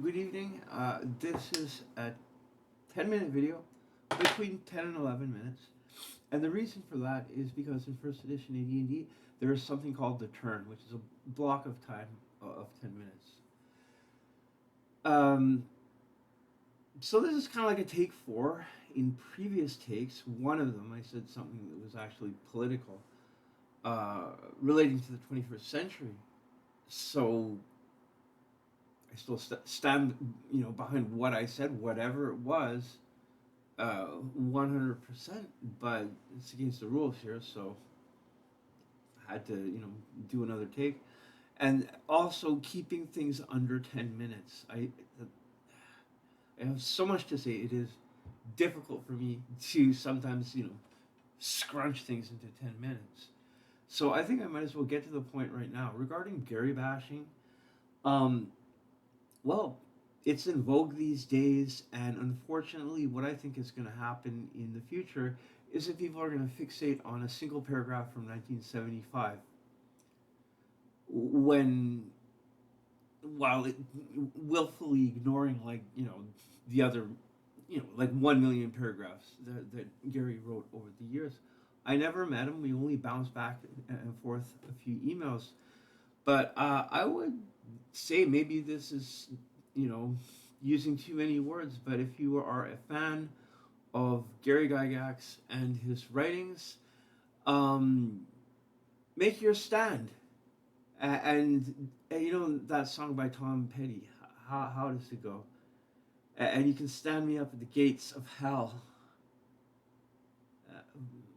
Good evening. This is a 10-minute video, between 10 and 11 minutes. And the reason for that is because in first edition AD&D, there is something called the turn, which is a block of time of 10 minutes. Um, so this is kind of like a take four. In previous takes, one of them, I said something that was actually political, relating to the 21st century. So I still stand, behind what I said, whatever it was, 100%. But it's against the rules here, so I had to, do another take, and also keeping things under 10 minutes. I have so much to say. It is difficult for me to sometimes, scrunch things into 10 minutes. So I think I might as well get to the point right now regarding Gary bashing. Um, Well, it's in vogue these days, and unfortunately, what I think is going to happen in the future is that people are going to fixate on a single paragraph from 1975 when, while willfully ignoring, like, the other, like 1 million paragraphs that Gary wrote over the years. I never met him. We only bounced back and forth a few emails. But I would say maybe this is, you know, using too many words, but if you are a fan of Gary Gygax and his writings, um, make your stand. And you know that song by Tom Petty, how does it go? And you can stand me up at the gates of hell, uh,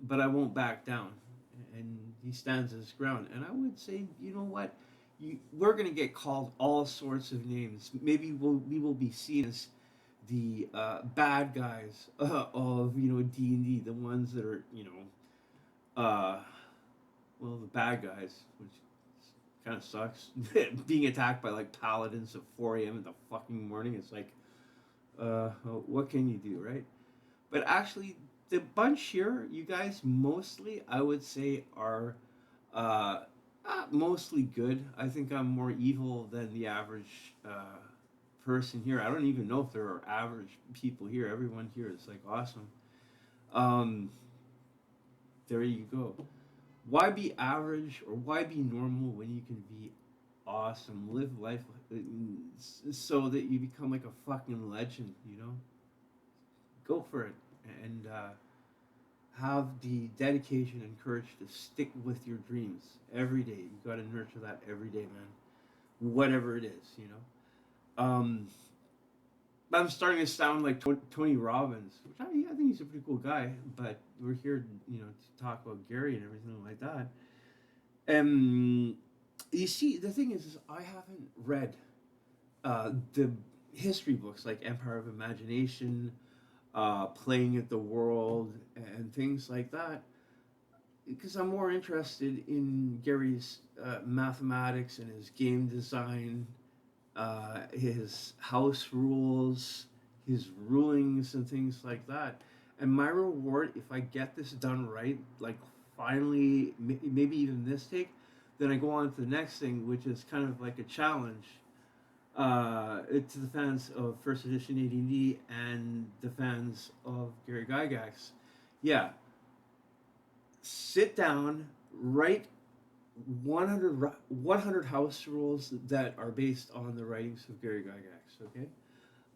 but I won't back down. And he stands his ground. And I would say, you know what? We're going to get called all sorts of names. Maybe we will be seen as the bad guys of D&D, the ones that are uh, well, the bad guys, which kind of sucks. Being attacked by like paladins at 4 a.m. in the fucking morning. It's like, what can you do, right? But actually, the bunch here, you guys mostly, I would say, are uh, mostly good. I think I'm more evil than the average person here. I don't even know if there are average people here. Everyone here is like awesome. Um, there you go. Why be average or why be normal when you can be awesome? Live life so that you become like a fucking legend, Go for it. And have the dedication and courage to stick with your dreams every day. You got to nurture that every day, man. Whatever it is. Um, I'm starting to sound like Tony Robbins, which I think he's a pretty cool guy. But we're here, to talk about Gary and everything like that. And you see, the thing is I haven't read the history books like Empire of Imagination, Playing at the World, and things like that, because I'm more interested in Gary's mathematics and his game design, his house rules, his rulings, and things like that. And my reward, if I get this done right, like finally, maybe even this take, then I go on to the next thing, which is kind of like a challenge to the fans of First Edition AD&D and the fans of Gary Gygax. Yeah, sit down, write 100 house rules that are based on the writings of Gary Gygax, okay?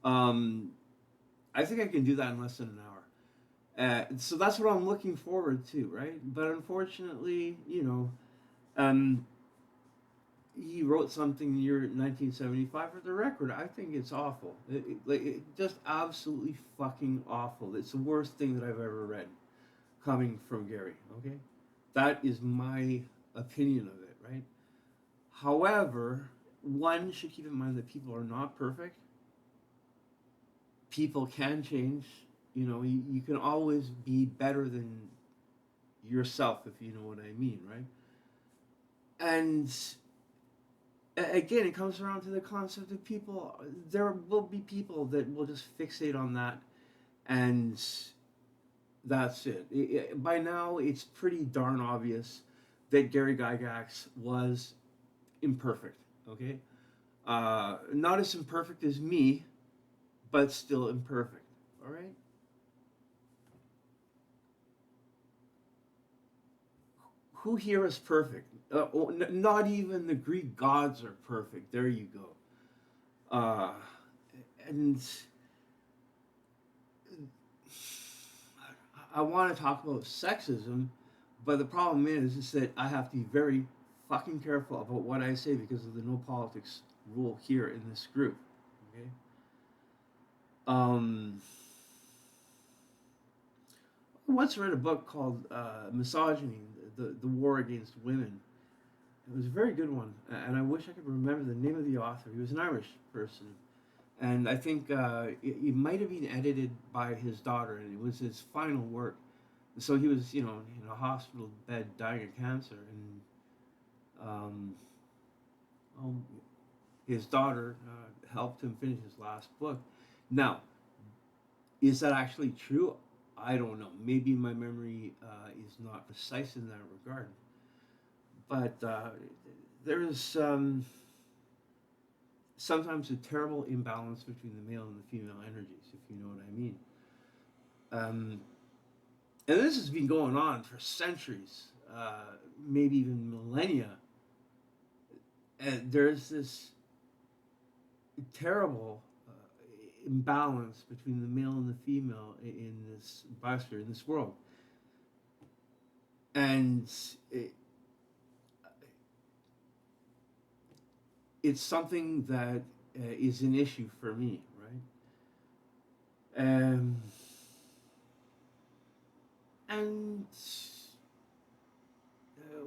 Um, I think I can do that in less than an hour. So that's what I'm looking forward to, right? But unfortunately, um, he wrote something in the year 1975 for the record. I think it's awful. Just absolutely fucking awful. It's the worst thing that I've ever read coming from Gary, okay? That is my opinion of it, right? However, one should keep in mind that people are not perfect. People can change. You can always be better than yourself, if you know what I mean, right? And again, it comes around to the concept of people. There will be people that will just fixate on that, and that's it. By now, it's pretty darn obvious that Gary Gygax was imperfect. Okay, Not as imperfect as me, but still imperfect. All right? Who here is perfect? Not even the Greek gods are perfect. There you go. Uh, and I want to talk about sexism, but the problem is that I have to be very fucking careful about what I say because of the no politics rule here in this group. Okay. Um, I once read a book called Misogyny, the War Against Women. It was a very good one, and I wish I could remember the name of the author. He was an Irish person, and I think it might have been edited by his daughter, and it was his final work. So he was, in a hospital bed dying of cancer, and um, um, his daughter helped him finish his last book. Now, is that actually true? I don't know. Maybe my memory is not precise in that regard. But there's sometimes a terrible imbalance between the male and the female energies, if you know what I mean. Um, and this has been going on for centuries, maybe even millennia. And there's this terrible imbalance between the male and the female in this biosphere, in this world. And it's something that is an issue for me, right? And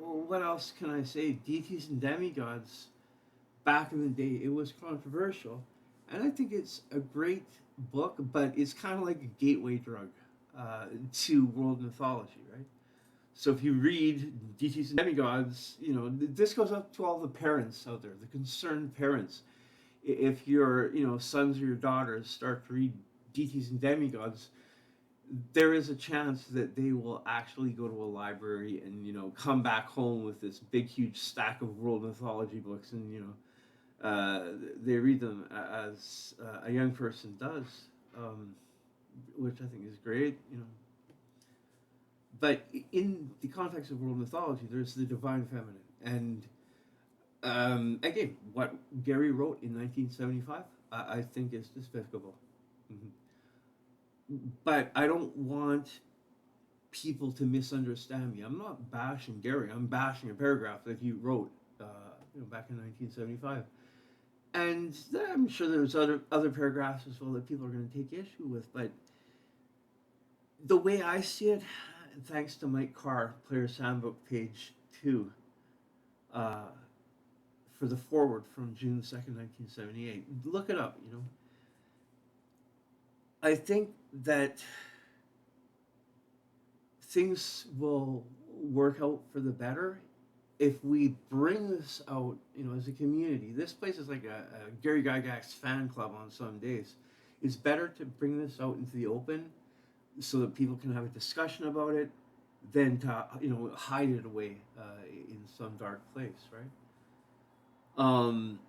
well, what else can I say? Deities and demigods, back in the day, it was controversial. And I think it's a great book, but it's kind of like a gateway drug to world mythology, right? So if you read deities and demigods, this goes up to all the parents out there, the concerned parents. If your, sons or your daughters start to read deities and demigods, there is a chance that they will actually go to a library and come back home with this big huge stack of world mythology books, and they read them as a young person does, um, which I think is great. But in the context of world mythology, there's the divine feminine, and again, what Gary wrote in 1975, I think is despicable. Mm-hmm. But I don't want people to misunderstand me. I'm not bashing Gary. I'm bashing a paragraph that he wrote, back in 1975. And I'm sure there's other paragraphs as well that people are going to take issue with. But the way I see it, thanks to Mike Carr, Player's Handbook, page 2, uh, for the foreword from June 2nd, 1978. Look it up, I think that things will work out for the better if we bring this out, as a community. This place is like a Gary Gygax fan club on some days. It's better to bring this out into the open so that people can have a discussion about it than to, hide it away in some dark place, right? Um,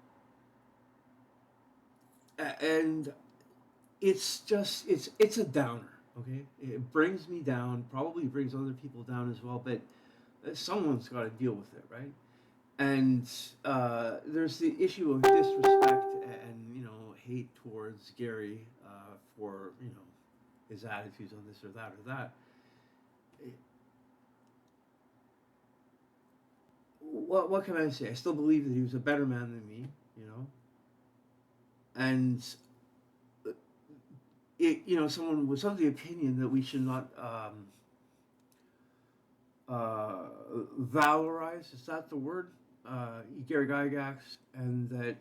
and it's a downer. Okay, it brings me down. Probably brings other people down as well. But someone's got to deal with it, right? And there's the issue of disrespect and hate towards Gary for his attitudes on this or that or that. What can I say? I still believe that he was a better man than me, and someone was of the opinion that we should not valorize. Is that the word? Gary Gygax, and that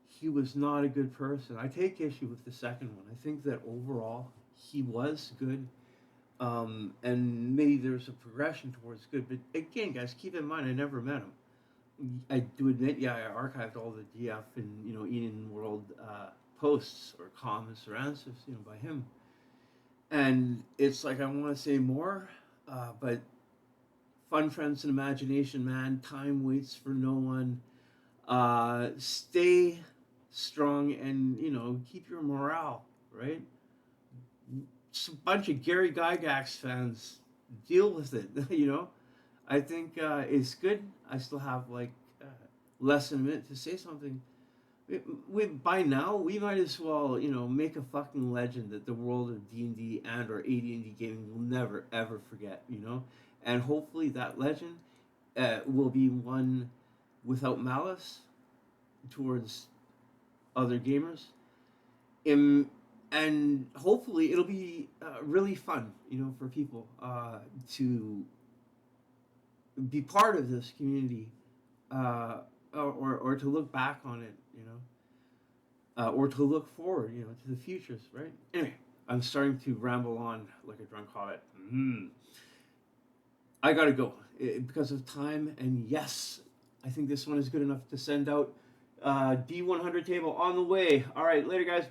he was not a good person. I take issue with the second one. I think that overall he was good, and maybe there's a progression towards good. But again, guys, keep in mind, I never met him. I do admit, yeah, I archived all the DF and Eden World posts or comments or answers, by him. And it's like I want to say more, but fun, friends, and imagination, man. Time waits for no one. Stay strong and, you know, keep your morale, right? Just a bunch of Gary Gygax fans. Deal with it, you know? I think it's good. I still have like less than a minute to say something. By now, we might as well, you know, make a fucking legend that the world of D&D and or AD&D gaming will never ever forget, you know? And hopefully that legend will be one without malice towards other gamers. Um, and hopefully it'll be really fun, you know, for people to be part of this community, or to look back on it, you know, or to look forward, you know, to the futures, right? Anyway, I'm starting to ramble on like a drunk hobbit. I gotta go because of time, and yes, I think this one is good enough to send out. D100 table on the way. All right, later, guys.